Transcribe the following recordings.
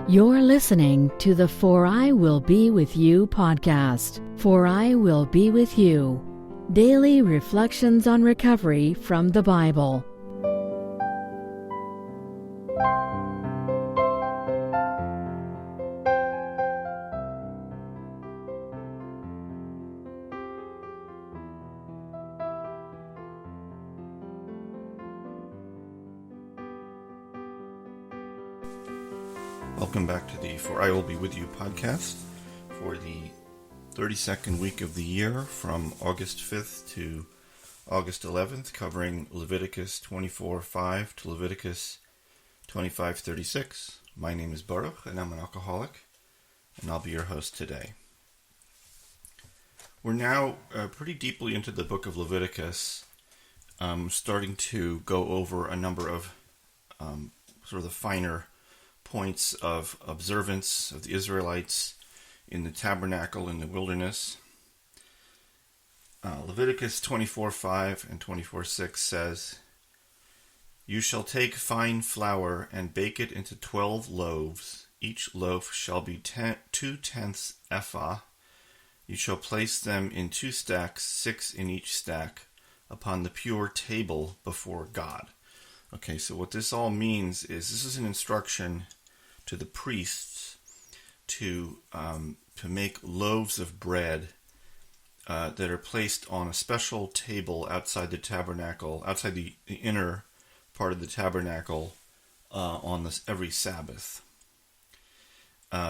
You're listening to the For I Will Be With You podcast. For I Will Be With You. Daily reflections on recovery from the Bible. Welcome back to the For I Will Be With You podcast for the 32nd week of the year from August 5th to August 11th, covering Leviticus 24:5 to Leviticus 25:36. My name is Baruch, and I'm an alcoholic, and I'll be your host today. We're now pretty deeply into the book of Leviticus, starting to go over a number of sort of the finer points of observance of the Israelites in the tabernacle in the wilderness. Leviticus 24:5 and 24:6 says, "You shall take fine flour and bake it into 12 loaves. Each loaf shall be 2/10 ephah. You shall place them in 2 stacks, 6 in each stack, upon the pure table before God." Okay, so what this all means is this is an instruction to the priests to make loaves of bread that are placed on a special table outside the tabernacle, outside the inner part of the tabernacle on this every Sabbath.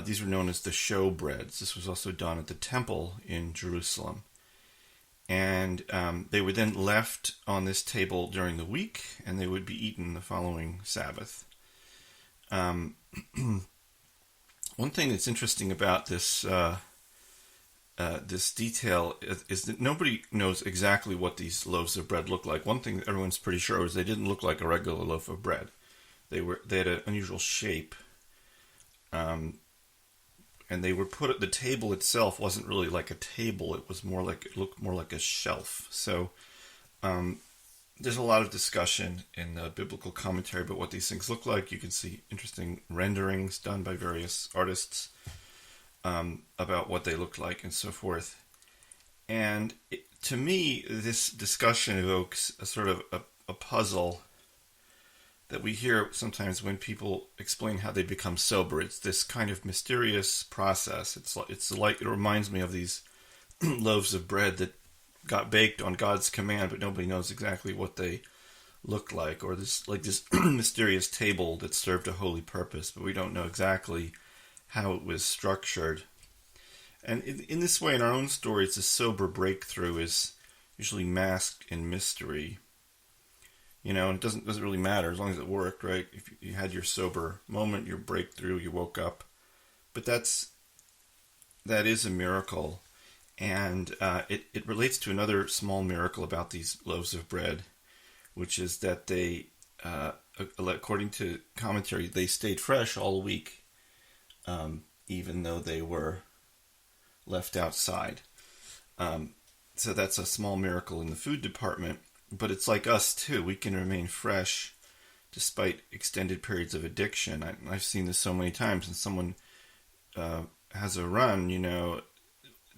These were known as the show breads. This was also done at the temple in Jerusalem. And they were then left on this table during the week, and they would be eaten the following Sabbath. One thing that's interesting about this this detail is that nobody knows exactly what these loaves of bread look like. One thing that everyone's pretty sure is they didn't look like a regular loaf of bread. They had an unusual shape, and they were put at the table itself wasn't really like a table. It looked more like a shelf. So there's a lot of discussion in the biblical commentary about what these things look like. You can see interesting renderings done by various artists about what they look like and so forth. And to me, this discussion evokes a sort of a puzzle that we hear sometimes when people explain how they become sober. It's this kind of mysterious process. It reminds me of these loaves of bread that got baked on God's command, but nobody knows exactly what they look like, or this mysterious table that served a holy purpose, but we don't know exactly how it was structured. And in this way, in our own stories, the sober breakthrough is usually masked in mystery. And it doesn't really matter as long as it worked, right? If you had your sober moment, your breakthrough, you woke up. But that is a miracle. And it relates to another small miracle about these loaves of bread, which is that they, according to commentary, they stayed fresh all week, even though they were left outside. So that's a small miracle in the food department, but it's like us too. We can remain fresh despite extended periods of addiction. I've seen this so many times, and someone has a run,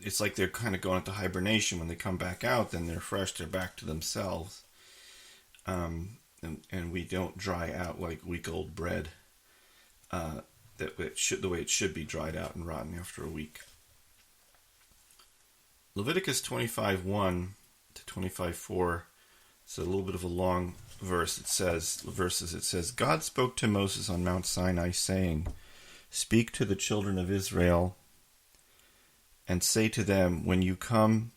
it's like they're kind of going into hibernation. When they come back out, then they're fresh, they're back to themselves. And we don't dry out like week-old bread, the way it should be dried out and rotten after a week. Leviticus 25:1 to 25:4, it's a little bit of a long verse. It says, "God spoke to Moses on Mount Sinai, saying, 'Speak to the children of Israel, and say to them, when you come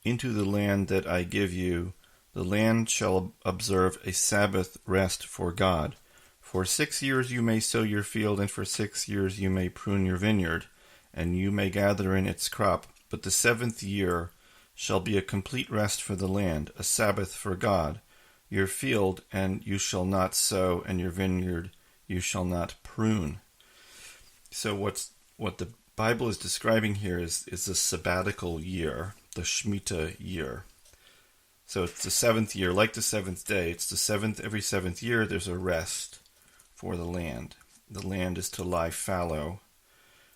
into the land that I give you, the land shall observe a Sabbath rest for God. For 6 years you may sow your field, and for 6 years you may prune your vineyard, and you may gather in its crop. But the 7th year shall be a complete rest for the land, a Sabbath for God. Your field, and you shall not sow, and your vineyard you shall not prune.'" So what the Bible is describing here is the sabbatical year, the Shemitah year. So it's the 7th year, like the 7th day. It's the 7th, every 7th year there's a rest for the land. the land is to lie fallow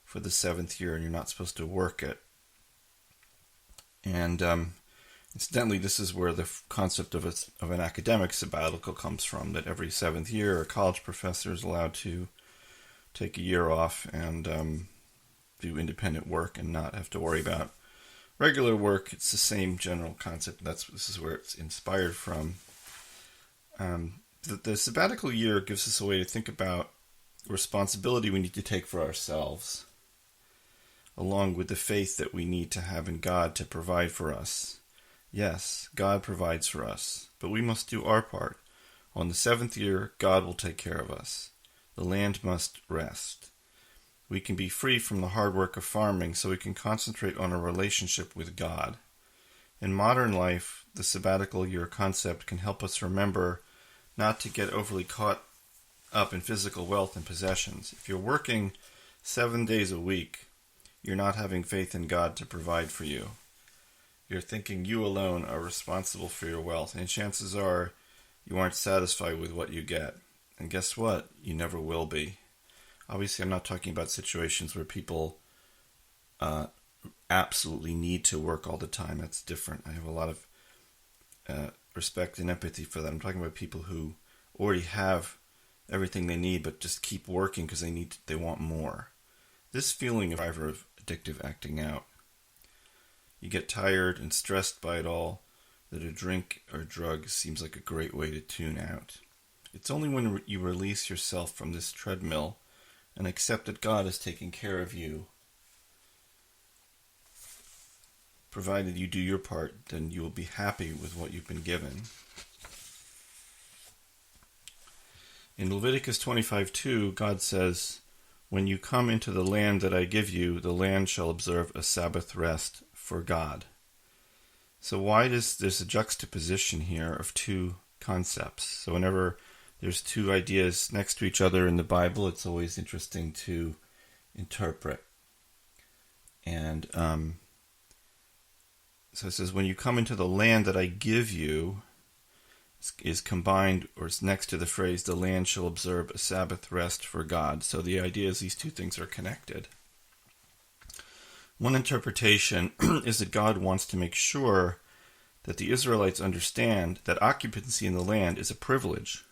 for the 7th year, and you're not supposed to work it. And incidentally, this is where the concept of an academic sabbatical comes from, that every 7th year a college professor is allowed to take a year off and do independent work and not have to worry about regular work. It's the same general concept. This is where it's inspired from. The sabbatical year gives us a way to think about responsibility we need to take for ourselves, along with the faith that we need to have in God to provide for us. Yes, God provides for us, but we must do our part. On the 7th year, God will take care of us. The land must rest. We can be free from the hard work of farming so we can concentrate on a relationship with God. In modern life, the sabbatical year concept can help us remember not to get overly caught up in physical wealth and possessions. If you're working 7 days a week, you're not having faith in God to provide for you. You're thinking you alone are responsible for your wealth, and chances are you aren't satisfied with what you get. And guess what? You never will be. Obviously, I'm not talking about situations where people absolutely need to work all the time. That's different. I have a lot of respect and empathy for that. I'm talking about people who already have everything they need, but just keep working because they want more. This feeling of addictive acting out. You get tired and stressed by it all, that a drink or drug seems like a great way to tune out. It's only when you release yourself from this treadmill and accept that God is taking care of you, provided you do your part, then you will be happy with what you've been given. In Leviticus 25:2, God says, "When you come into the land that I give you, the land shall observe a Sabbath rest for God." So why does there's a juxtaposition here of two concepts? So whenever there's two ideas next to each other in the Bible, it's always interesting to interpret. And so it says, when you come into the land that I give you, is combined or is next to the phrase, the land shall observe a Sabbath rest for God. So the idea is these two things are connected. One interpretation is that God wants to make sure that the Israelites understand that occupancy in the land is a privilege,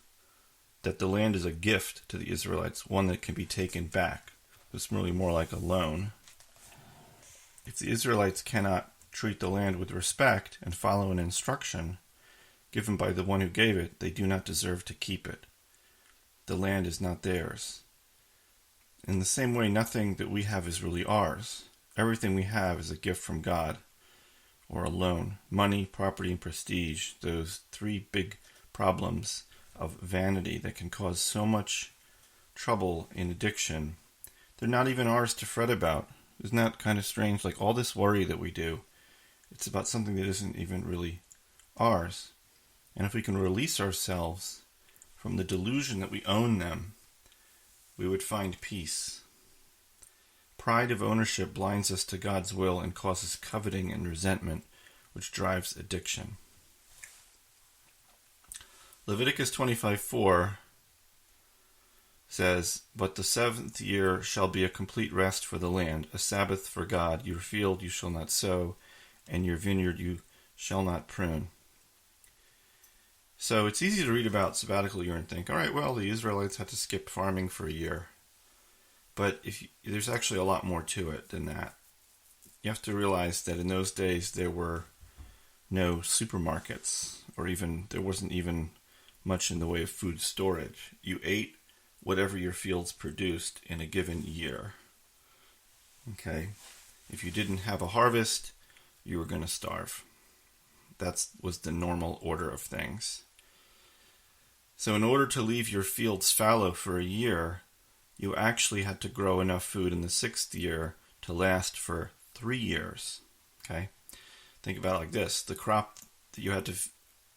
that the land is a gift to the Israelites, one that can be taken back. It's really more like a loan. If the Israelites cannot treat the land with respect and follow an instruction given by the one who gave it, they do not deserve to keep it. The land is not theirs. In the same way, nothing that we have is really ours. Everything we have is a gift from God, or a loan. Money, property, and prestige, those three big problems of vanity that can cause so much trouble in addiction, they're not even ours to fret about. Isn't that kind of strange? Like all this worry that we do, it's about something that isn't even really ours. And if we can release ourselves from the delusion that we own them, we would find peace. Pride of ownership blinds us to God's will and causes coveting and resentment, which drives addiction. Leviticus 25:4 says, "But the 7th year shall be a complete rest for the land, a Sabbath for God. Your field you shall not sow, and your vineyard you shall not prune." So it's easy to read about sabbatical year and think, all right, well, the Israelites had to skip farming for a year. But there's actually a lot more to it than that. You have to realize that in those days there were no supermarkets, or there wasn't even much in the way of food storage. You ate whatever your fields produced in a given year. Okay? If you didn't have a harvest, you were going to starve. That was the normal order of things. So in order to leave your fields fallow for a year, you actually had to grow enough food in the 6th year to last for 3 years. Okay? Think about it like this. The crop that you had to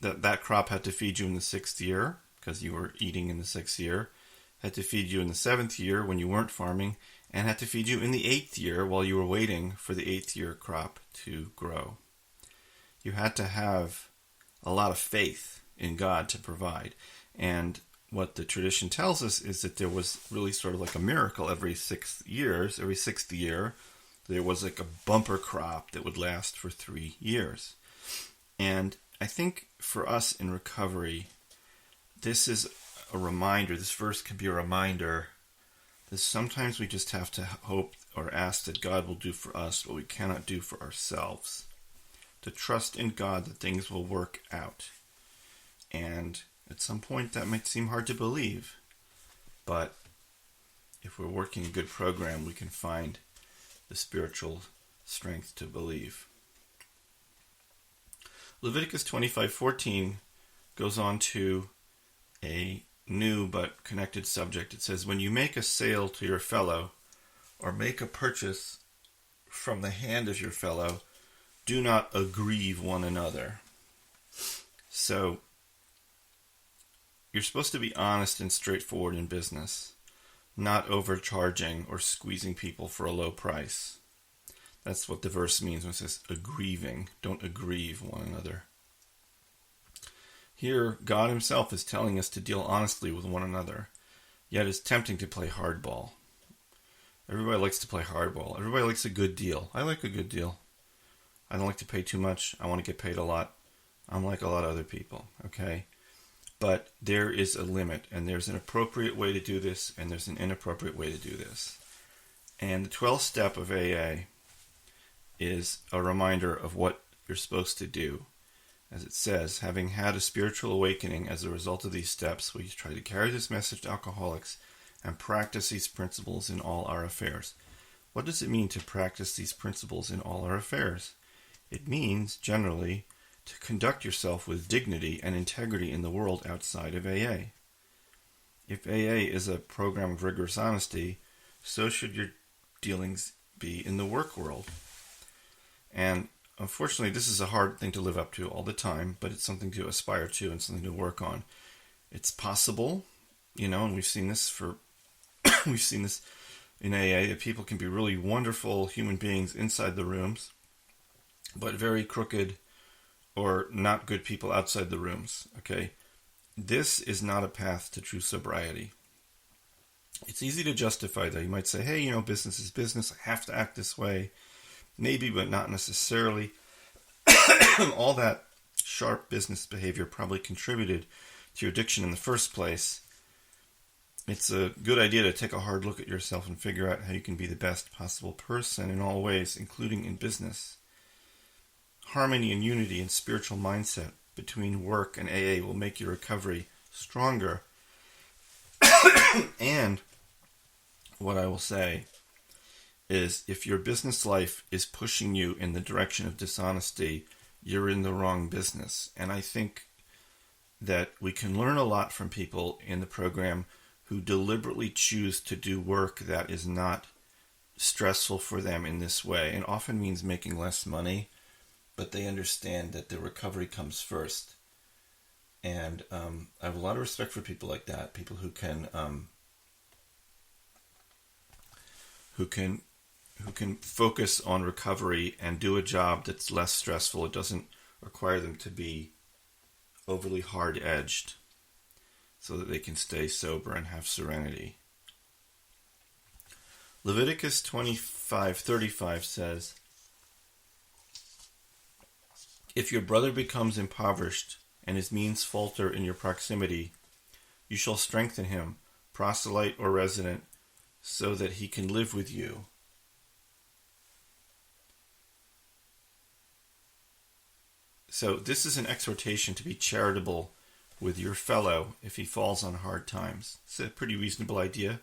that crop had to feed you in the 6th year, because you were eating in the 6th year, had to feed you in the 7th year when you weren't farming, and had to feed you in the 8th year while you were waiting for the 8th year crop to grow. You had to have a lot of faith in God to provide. And what the tradition tells us is that there was really sort of like a miracle every 6 years. Every sixth year, there was like a bumper crop that would last for 3 years. And I think for us in recovery, this is a reminder, this verse can be a reminder that sometimes we just have to hope or ask that God will do for us what we cannot do for ourselves. To trust in God that things will work out. And at some point that might seem hard to believe, but if we're working a good program, we can find the spiritual strength to believe. Leviticus 25:14 goes on to a new but connected subject. It says, when you make a sale to your fellow or make a purchase from the hand of your fellow, do not aggrieve one another. So, you're supposed to be honest and straightforward in business, not overcharging or squeezing people for a low price. That's what the verse means when it says aggrieving. Don't aggrieve one another. Here, God himself is telling us to deal honestly with one another, yet it's tempting to play hardball. Everybody likes to play hardball. Everybody likes a good deal. I like a good deal. I don't like to pay too much. I want to get paid a lot. I'm like a lot of other people, okay? But there is a limit, and there's an appropriate way to do this, and there's an inappropriate way to do this. And the 12th step of AA is a reminder of what you're supposed to do. As it says, having had a spiritual awakening as a result of these steps, we try to carry this message to alcoholics and practice these principles in all our affairs. What does it mean to practice these principles in all our affairs? It means, generally, to conduct yourself with dignity and integrity in the world outside of AA. If AA is a program of rigorous honesty, so should your dealings be in the work world. And unfortunately, this is a hard thing to live up to all the time, but it's something to aspire to and something to work on. It's possible, and we've seen this in AA, that people can be really wonderful human beings inside the rooms, but very crooked or not good people outside the rooms, okay? This is not a path to true sobriety. It's easy to justify that. You might say, hey, business is business. I have to act this way. Maybe, but not necessarily. All that sharp business behavior probably contributed to your addiction in the first place. It's a good idea to take a hard look at yourself and figure out how you can be the best possible person in all ways, including in business. Harmony and unity and spiritual mindset between work and AA will make your recovery stronger. And what I will say is, if your business life is pushing you in the direction of dishonesty, you're in the wrong business. And I think that we can learn a lot from people in the program who deliberately choose to do work that is not stressful for them in this way, and often means making less money, but they understand that the recovery comes first. And I have a lot of respect for people like that, people who can focus on recovery and do a job that's less stressful. It doesn't require them to be overly hard-edged, so that they can stay sober and have serenity. Leviticus 25:35 says, if your brother becomes impoverished and his means falter in your proximity, you shall strengthen him, proselyte or resident, so that he can live with you. So this is an exhortation to be charitable with your fellow if he falls on hard times. It's a pretty reasonable idea.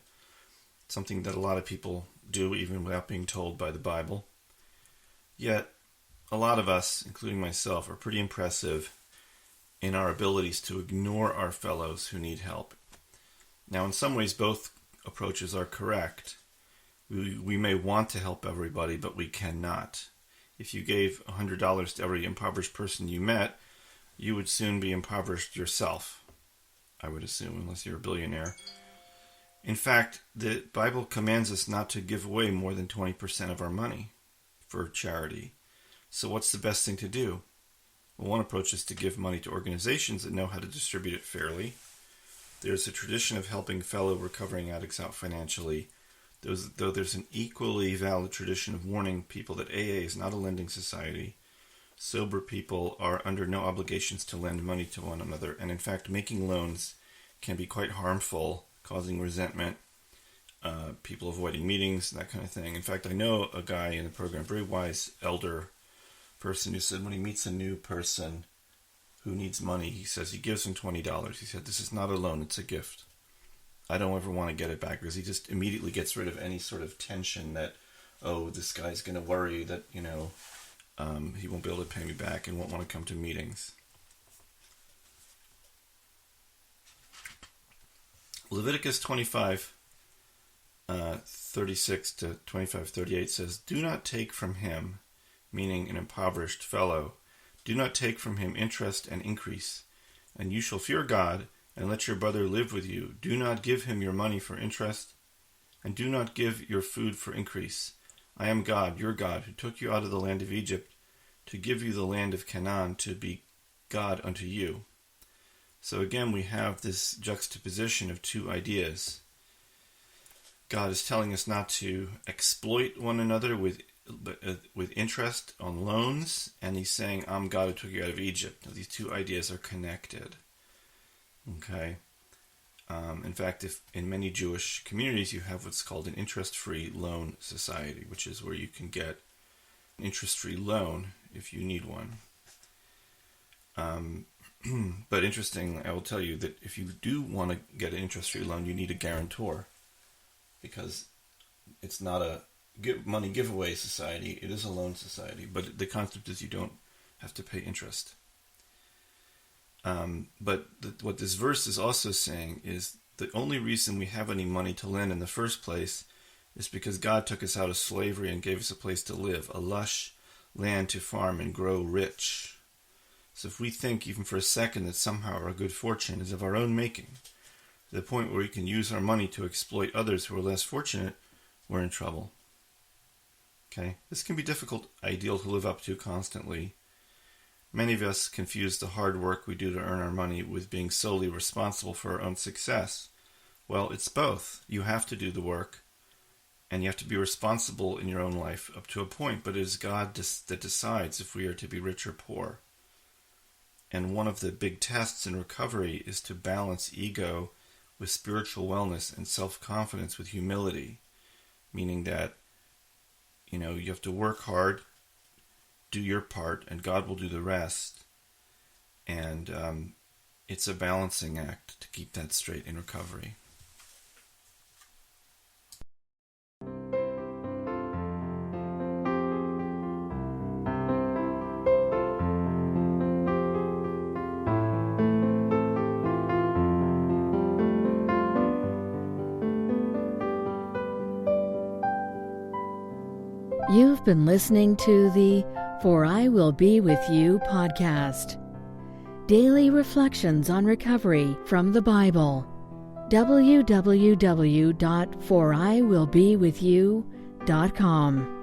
Something that a lot of people do even without being told by the Bible. Yet, a lot of us, including myself, are pretty impressive in our abilities to ignore our fellows who need help. Now, in some ways, both approaches are correct. We may want to help everybody, but we cannot. If you gave $100 to every impoverished person you met, you would soon be impoverished yourself, I would assume, unless you're a billionaire. In fact, the Bible commands us not to give away more than 20% of our money for charity. So what's the best thing to do? Well, one approach is to give money to organizations that know how to distribute it fairly. There's a tradition of helping fellow recovering addicts out financially, though there's an equally valid tradition of warning people that AA is not a lending society. Sober people are under no obligations to lend money to one another, and in fact, making loans can be quite harmful, causing resentment, people avoiding meetings, that kind of thing. In fact, I know a guy in the program, very wise elder person, who said when he meets a new person who needs money, he says he gives him $20. He said, this is not a loan, it's a gift. I don't ever want to get it back, because he just immediately gets rid of any sort of tension that, oh, this guy's going to worry that, he won't be able to pay me back and won't want to come to meetings. Leviticus 25:36 to 25:38 says, do not take from him, meaning an impoverished fellow, do not take from him interest and increase, and you shall fear God, and let your brother live with you. Do not give him your money for interest, and do not give your food for increase. I am God, your God, who took you out of the land of Egypt, to give you the land of Canaan, to be God unto you. So again, we have this juxtaposition of two ideas. God is telling us not to exploit one another with interest on loans, and he's saying, I'm God who took you out of Egypt. Now, these two ideas are connected. Okay? In fact, if in many Jewish communities you have what's called an interest-free loan society, which is where you can get an interest-free loan if you need one. But interesting, I will tell you that if you do want to get an interest-free loan, you need a guarantor, because it's not a money giveaway society, it is a loan society, but the concept is you don't have to pay interest. But what this verse is also saying is the only reason we have any money to lend in the first place is because God took us out of slavery and gave us a place to live, a lush land to farm and grow rich. So if we think even for a second that somehow our good fortune is of our own making, to the point where we can use our money to exploit others who are less fortunate, we're in trouble. Okay? This can be a difficult ideal to live up to constantly. Many of us confuse the hard work we do to earn our money with being solely responsible for our own success. Well, it's both. You have to do the work, and you have to be responsible in your own life up to a point, but it is God that decides if we are to be rich or poor. And one of the big tests in recovery is to balance ego with spiritual wellness and self-confidence with humility, meaning that, you have to work hard, do your part, and God will do the rest. And it's a balancing act to keep that straight in recovery. You've been listening to the For I Will Be With You podcast. Daily reflections on recovery from the Bible. www.foriwillbewithyou.com